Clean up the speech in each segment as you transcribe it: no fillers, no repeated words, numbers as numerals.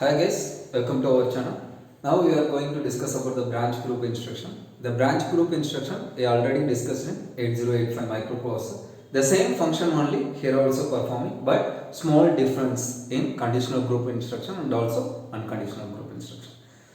Hi guys, welcome to our channel. Now we are going to discuss about the branch group instruction. The branch group instruction we already discussed in 8085 microprocessor. The same function only here also performing, but small difference in conditional group instruction and also unconditional group instruction.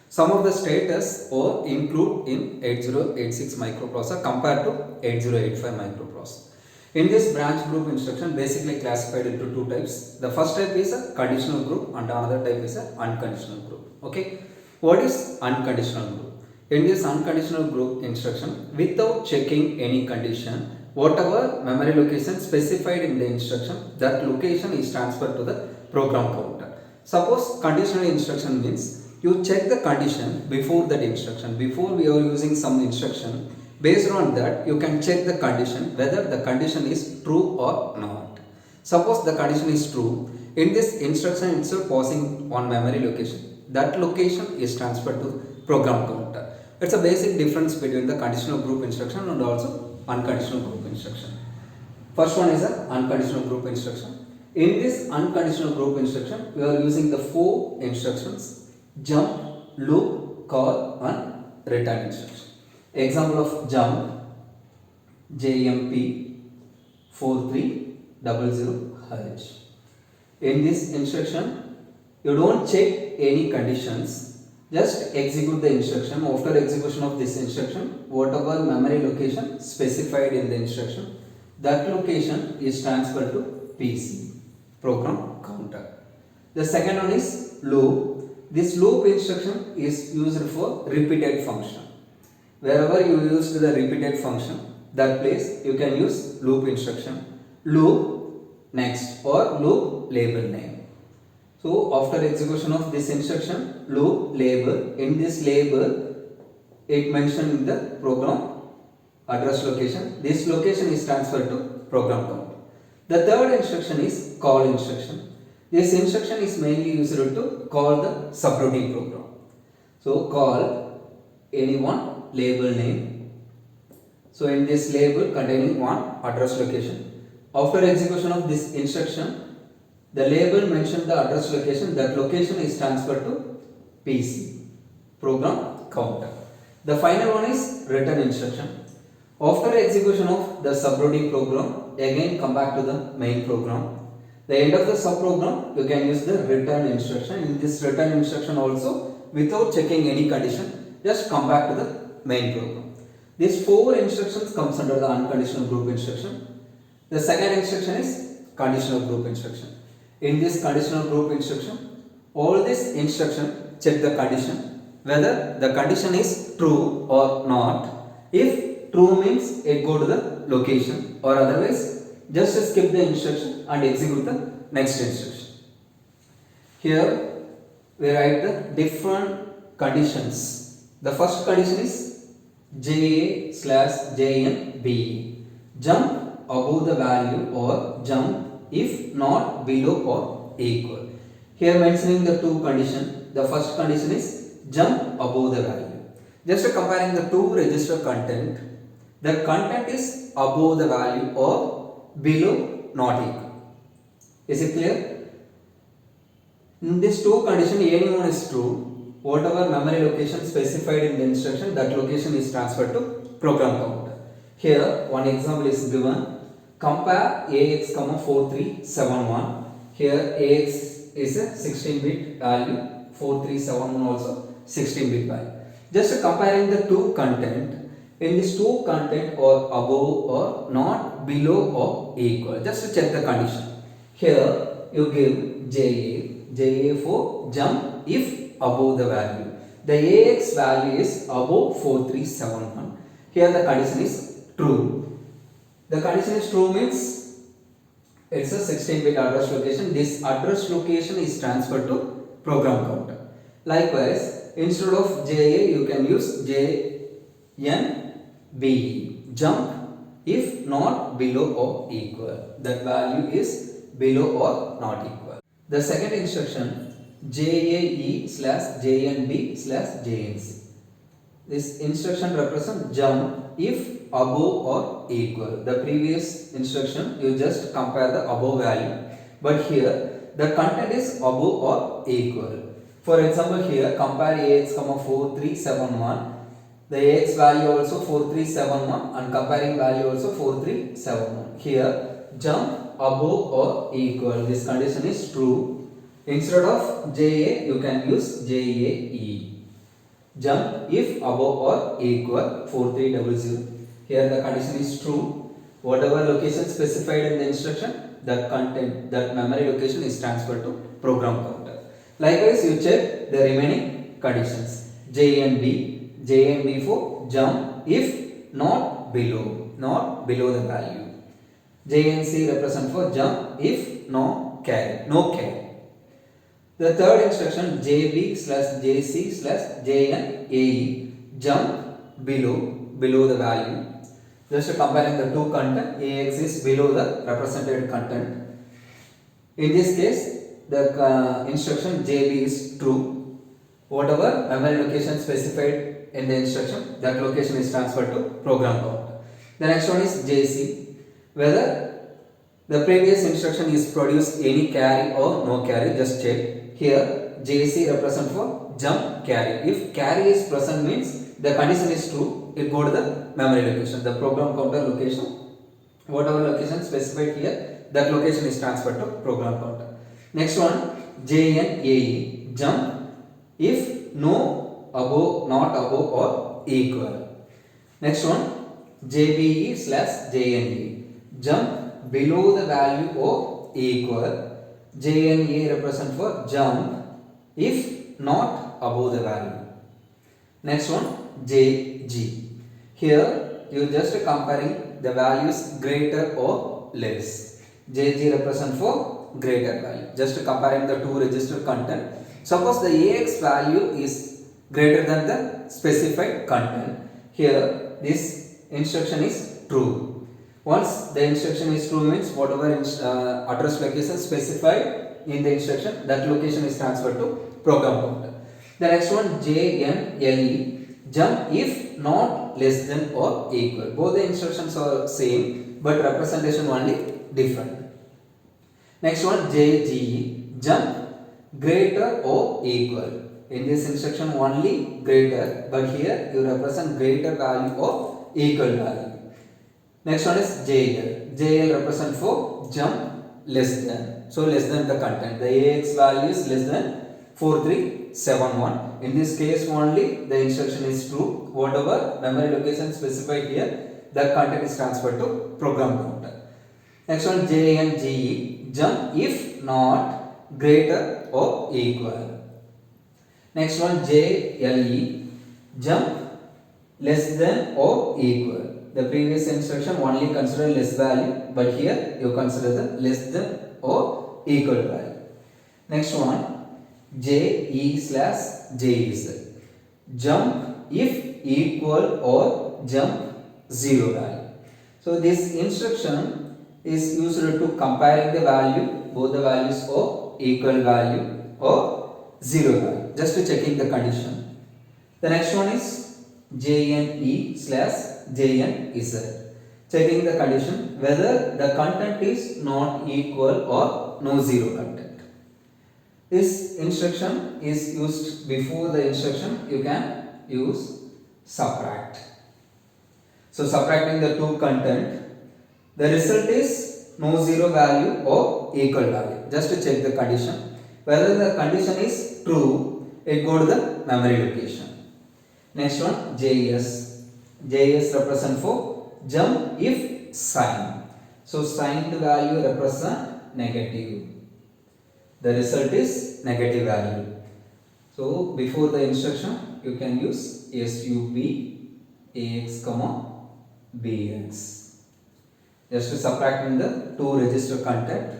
Some of the status or include in 8086 microprocessor compared to 8085 microprocessor. In this branch group instruction basically classified into two types. The first type is a conditional group and another type is a unconditional group. Okay. What is unconditional group? In this unconditional group instruction, without checking any condition, whatever memory location specified in the instruction, that location is transferred to the program counter. Suppose conditional instruction means you check the condition before that instruction. Before we are using some instruction, based on that you can check the condition whether the condition is true or not. Suppose the condition is true, in this instruction itself passing on memory location, that location is transferred to program counter. It's a basic difference between the conditional group instruction and also unconditional group instruction. First one is an unconditional group instruction. In this unconditional group instruction, we are using the four instructions: jump, loop, call and return instruction. Example of jump: JMP 4300H. In this instruction, you don't check any conditions, just execute the instruction. After execution of this instruction, whatever memory location specified in the instruction, that location is transferred to PC, program counter. The second one is loop. This loop instruction is used for repeated function. Wherever you use the repeated function, that place you can use loop instruction. Loop next or loop label name. So after execution of this instruction, loop label, in this label it mentioned in the program address location. This location is transferred to program counter. The third instruction is call instruction. This instruction is mainly used to call the subroutine program. So call anyone label name. So in this label containing one address location. After execution of this instruction, the label mentioned the address location, that location is transferred to PC, program counter. The final one is return instruction. After execution of the subroutine program, again come back to the main program. The end of the subprogram, you can use the return instruction. In this return instruction also, without checking any condition, just come back to the main program. These four instructions comes under the unconditional group instruction. The second instruction is conditional group instruction. In this conditional group instruction, all this instruction check the condition whether the condition is true or not. If true means it go to the location, or otherwise just skip the instruction and execute the next instruction. Here we write the different conditions. The first condition is JA/JNB. Jump above the value or jump if not below or equal. Here mentioning the two conditions. The first condition is jump above the value. Just comparing the two register content, the content is above the value or below not equal. Is it clear? In this two condition, any one is true. Whatever memory location specified in the instruction, that location is transferred to program counter. Here one example is given. Compare AX, 4371. Here AX is a 16-bit value, 4371 also 16-bit value. Just comparing the two content. In this two content or above or not, below or equal. Just to check the condition. Here you give JA for jump if above the value. The AX value is above 4371. Here the condition is true. The condition is true means it's a 16-bit address location. This address location is transferred to program counter. Likewise, instead of JA you can use JNB. Jump if not below or equal. That value is below or not equal. The second instruction, JAE/JNB/JNC. This instruction represents jump if above or equal. The previous instruction you just compare the above value, but here the content is above or equal. For example, here compare ax, 4371. The ax value also 4371 and comparing value also 4371. Here jump above or equal. This condition is true. Instead of JA, you can use JAE. Jump if above or equal 4300. Here the condition is true. Whatever location specified in the instruction, that content, that memory location is transferred to program counter. Likewise, you check the remaining conditions. J and B for jump if not below the value. J and C represent for jump if no carry. The third instruction JB/JC/JNAE jump below the value. Just comparing the two content, AX is below the represented content. In this case, the instruction JB is true. Whatever memory location specified in the instruction, that location is transferred to program counter. The next one is JC. Whether the previous instruction is produce any carry or no carry, just check. Here JC represent for jump carry. If carry is present means the condition is true, it go to the memory location, the program counter location. Whatever location specified here, that location is transferred to program counter. Next one, JNAE jump if not above or equal. Next one, JBE/JNE jump below the value or equal. JNA represent for jump if not above the value. Next one, JG. Here you just comparing the values greater or less. JG represent for greater value. Just comparing the two register content. Suppose the AX value is greater than the specified content. Here this instruction is true. Once the instruction is true means whatever address location specified in the instruction, that location is transferred to program counter. The next one, JNLE jump if not less than or equal. Both the instructions are same but representation only different. Next one, JGE jump greater or equal. In this instruction only greater, but here you represent greater value or equal value. Next one is JL. JL represent for jump less than. So less than the content. The AX value is less than 4371. In this case only the instruction is true. Whatever memory location specified here, that content is transferred to program counter. Next one, J and GE jump if not greater or equal. Next one, JLE jump less than or equal. The previous instruction only consider less value, but here you consider the less than or equal value. Next one, JE/JZ jump if equal or jump zero value. So this instruction is used to comparing the value, both the values or equal value or zero value, just to checking the condition. The next one is JNE/JNZ, checking the condition whether the content is not equal or no zero content. This instruction is used before the instruction, you can use subtract. So subtracting the two content, the result is no zero value or equal value. Just to check the condition, whether the condition is true, it go to the memory location. Next one, JS. JS represent for jump if sign. So signed value represent negative. The result is negative value. So before the instruction, you can use SUB AX, BX. Just to subtracting the two register content,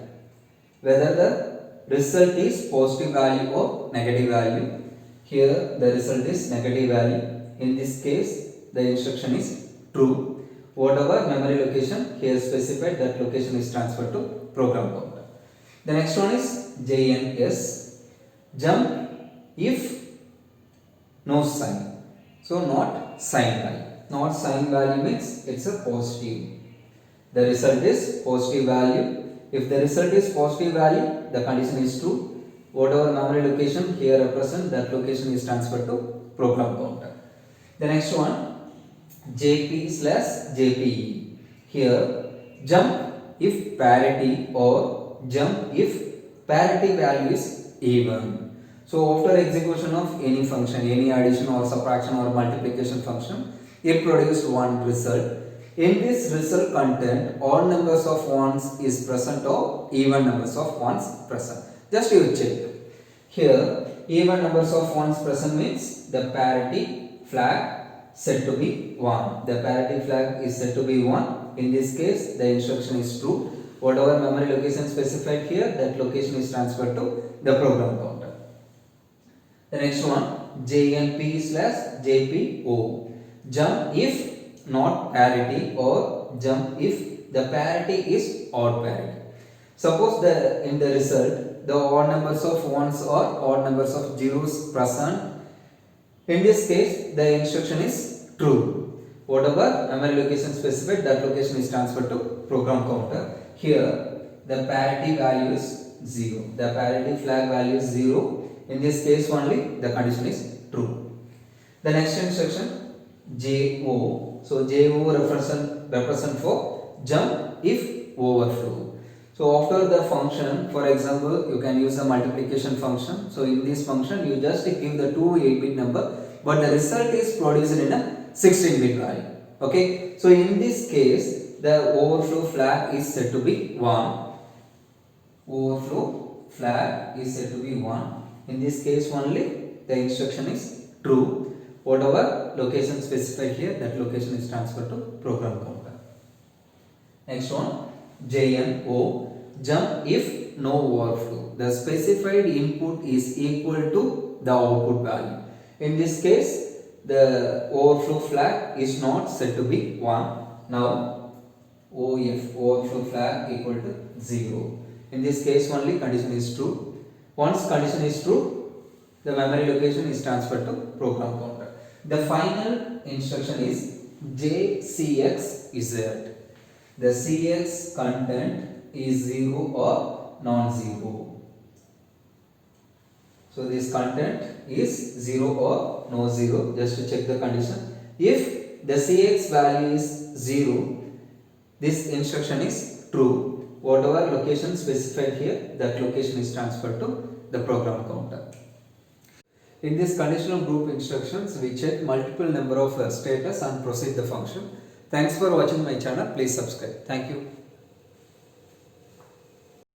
whether the result is positive value or negative value. Here the result is negative value. In this case, the instruction is true. Whatever memory location here specified, that location is transferred to program counter. The next one is JNS jump if no sign. So not sign value. Not sign value means it's a positive. The result is positive value. If the result is positive value, the condition is true. Whatever memory memory location here represent, that location is transferred to program counter. The next one, JP slash JPE. Here jump if parity or jump if parity value is even. So after execution of any function, any addition or subtraction or multiplication function, it produced one result. In this result content, odd numbers of ones is present or even numbers of ones present. Just you check. Here even numbers of ones present means the parity flag set to be 1. The parity flag is set to be 1. In this case, the instruction is true. Whatever memory location specified here, that location is transferred to the program counter. The next one, JNP slash JPO. Jump if not parity or jump if the parity is odd parity. Suppose in the result, the odd numbers of ones or odd numbers of zeros present. In this case, the instruction is true. Whatever memory location specified, that location is transferred to program counter. Here the parity value is 0. The parity flag value is 0. In this case only the condition is true. The next instruction, JO. So JO represent for jump if overflow. So after the function, for example, you can use a multiplication function. So in this function you just give the two 8-bit number, but the result is produced in a 16-bit value. Okay. So in this case, the overflow flag is set to be 1. Overflow flag is set to be 1. In this case only the instruction is true. Whatever location specified here, that location is transferred to program counter. Next one, JNO. Jump if no overflow. The specified input is equal to the output value. In this case, the overflow flag is not set to be 1. Now OF, overflow flag, equal to 0. In this case only condition is true. Once condition is true, the memory location is transferred to program counter. The final instruction is JCXZ. The CX content is 0 or non-zero. So this content is 0 or no 0. Just to check the condition. If the CX value is 0, this instruction is true. Whatever location specified here, that location is transferred to the program counter. In this conditional group instructions, we check multiple number of status and proceed the function. Thanks for watching my channel. Please subscribe. Thank you.